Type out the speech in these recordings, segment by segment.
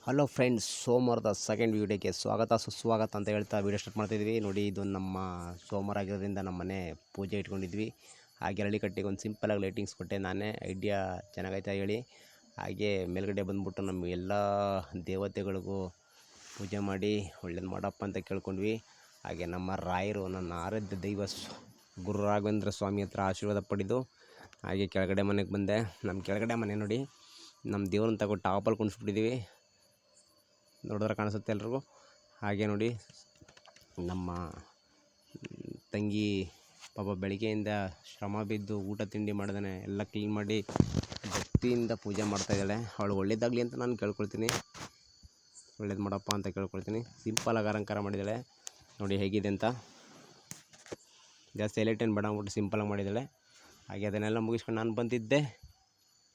Hello friends, ಸೋಮವಾರದ second ವೀಡಿಯೋಗೆ ಸ್ವಾಗತ ಸುಸ್ವಾಗತ ಅಂತ ಹೇಳ್ತಾ ವೀಡಿಯೋ ಸ್ಟಾರ್ಟ್ ಮಾಡ್ತಾಯಿದ್ವಿ. ನೋಡಿ, ಇದು ನಮ್ಮ ಸೋಮವಾರ ಆಗಿರೋದ್ರಿಂದ ನಮ್ಮ ಮನೆ ಪೂಜೆ ಇಟ್ಕೊಂಡಿದ್ವಿ. ಹಾಗೆ ಹಳ್ಳಿ ಕಟ್ಟಿಗೆ ಒಂದು ಸಿಂಪಲಾಗಿ ಲೈಟಿಂಗ್ಸ್ ಕೊಟ್ಟೆ ನಾನೇ. ಐಡಿಯಾ ಚೆನ್ನಾಗೈತೆ ಹೇಳಿ. ಹಾಗೆ ಮೇಲ್ಗಡೆ ಬಂದುಬಿಟ್ಟು ನಮ್ಮ ಎಲ್ಲ ದೇವತೆಗಳಿಗೂ ಪೂಜೆ ಮಾಡಿ ಒಳ್ಳೇದು ಮಾಡಪ್ಪ ಅಂತ ಕೇಳ್ಕೊಂಡ್ವಿ. ಹಾಗೆ ನಮ್ಮ ರಾಯರು, ನನ್ನ ಆರಾಧ್ಯ ದೈವ ಗುರು ರಾಘವೇಂದ್ರ ಸ್ವಾಮಿ ಹತ್ರ ಆಶೀರ್ವಾದ ಪಡೆದು ಹಾಗೆ ಕೆಳಗಡೆ ಮನೆಗೆ ಬಂದೆ. ನಮ್ಮ ಕೆಳಗಡೆ ಮನೆ ನೋಡಿ, ನಮ್ಮ ದೇವ್ರನ್ನ ತಗೋ ಟಾಪಲ್ಲಿ ಕುಣಿಸ್ಬಿಟ್ಟಿದ್ದೀವಿ. ನೋಡಿದ್ರೆ ಕಾಣಿಸುತ್ತೆ ಎಲ್ರಿಗೂ. ಹಾಗೆ ನೋಡಿ, ನಮ್ಮ ತಂಗಿ ಪಾಪ ಬೆಳಗ್ಗೆಯಿಂದ ಶ್ರಮ ಬಿದ್ದು ಊಟ ತಿಂಡಿ ಮಾಡ್ದೇ ಎಲ್ಲ ಕ್ಲೀನ್ ಮಾಡಿ ಭಕ್ತಿಯಿಂದ ಪೂಜೆ ಮಾಡ್ತಾಯಿದ್ದಾಳೆ. ಅವಳು ಒಳ್ಳೇದಾಗಲಿ ಅಂತ ನಾನು ಕೇಳ್ಕೊಳ್ತೀನಿ. ಒಳ್ಳೇದು ಮಾಡಪ್ಪ ಅಂತ ಕೇಳ್ಕೊಳ್ತೀನಿ. ಸಿಂಪಲಾಗಿ ಅಲಂಕಾರ ಮಾಡಿದ್ದಾಳೆ. ನೋಡಿ ಹೇಗಿದೆ ಅಂತ. ಜಾಸ್ತಿ ಹೈಲೈಟ್ ಏನು ಬೇಡ ಅಂದ್ಬಿಟ್ಟು ಸಿಂಪಲಾಗಿ ಮಾಡಿದ್ದಾಳೆ. ಹಾಗೆ ಅದನ್ನೆಲ್ಲ ಮುಗಿಸ್ಕೊಂಡು ನಾನು ಬಂದಿದ್ದೆ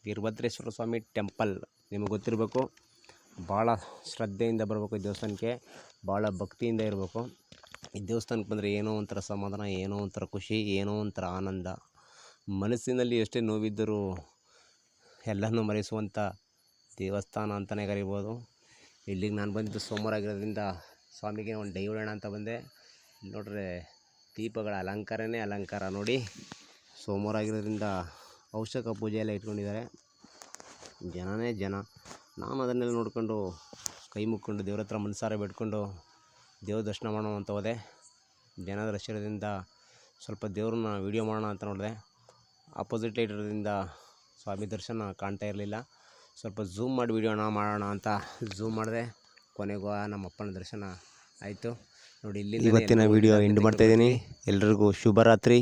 ವೀರಭದ್ರೇಶ್ವರ ಸ್ವಾಮಿ ಟೆಂಪಲ್. ನಿಮಗೆ ಗೊತ್ತಿರಬೇಕು, ಭಾಳ ಶ್ರದ್ಧೆಯಿಂದ ಬರಬೇಕು ಈ ದೇವಸ್ಥಾನಕ್ಕೆ, ಭಾಳ ಭಕ್ತಿಯಿಂದ ಇರಬೇಕು. ಈ ದೇವಸ್ಥಾನಕ್ಕೆ ಬಂದರೆ ಏನೋ ಒಂಥರ ಸಮಾಧಾನ, ಏನೋ ಒಂಥರ ಖುಷಿ, ಏನೋ ಒಂಥರ ಆನಂದ. ಮನಸ್ಸಿನಲ್ಲಿ ಎಷ್ಟೇ ನೋವಿದ್ದರೂ ಎಲ್ಲನೂ ಮರೆಸುವಂಥ ದೇವಸ್ಥಾನ ಅಂತಲೇ ಕರಿಬೋದು. ಇಲ್ಲಿಗೆ ನಾನು ಬಂದಿದ್ದು ಸೋಮವಾರ ಆಗಿರೋದ್ರಿಂದ ಸ್ವಾಮಿಗೆ ಒಂದು ಡೈ ಹೊಡೋಣ ಅಂತ ಬಂದೆ. ನೋಡ್ರೆ ದೀಪಗಳ ಅಲಂಕಾರನೇ ಅಲಂಕಾರ. ನೋಡಿ, ಸೋಮವಾರ ಆಗಿರೋದ್ರಿಂದ ಔಷಧ ಪೂಜೆ ಎಲ್ಲ ಇಟ್ಕೊಂಡಿದ್ದಾರೆ. ಜನನೇ ಜನ. ನಾನು ಅದನ್ನೆಲ್ಲ ನೋಡ್ಕೊಂಡು ಕೈ ಮುಕ್ಕೊಂಡು ದೇವ್ರ ಹತ್ರ ಮನಸಾರೆ ಬಿಟ್ಕೊಂಡು ದೇವ್ರ ದರ್ಶನ ಮಾಡೋಣ ಅಂತ ಹೋದೆ. ಜನದ ರಶ್ ಸ್ವಲ್ಪ ದೇವ್ರನ್ನ ವೀಡಿಯೋ ಮಾಡೋಣ ಅಂತ ನೋಡಿದೆ. ಆಪೋಸಿಟ್ ಲೈಟ್ ಇರೋದ್ರಿಂದ ಸ್ವಾಮಿ ದರ್ಶನ ಕಾಣ್ತಾ ಇರಲಿಲ್ಲ. ಸ್ವಲ್ಪ ಝೂಮ್ ಮಾಡಿ ವೀಡಿಯೋನ ಮಾಡೋಣ ಅಂತ ಝೂಮ್ ಮಾಡಿದೆ. ಕೊನೆಗೂ ನಮ್ಮ ಅಪ್ಪನ ದರ್ಶನ ಆಯಿತು. ನೋಡಿ, ಇಲ್ಲಿ ಇವತ್ತಿನ ವೀಡಿಯೋ ಎಂಡ್ ಮಾಡ್ತಾಯಿದ್ದೀನಿ. ಎಲ್ರಿಗೂ ಶುಭರಾತ್ರಿ.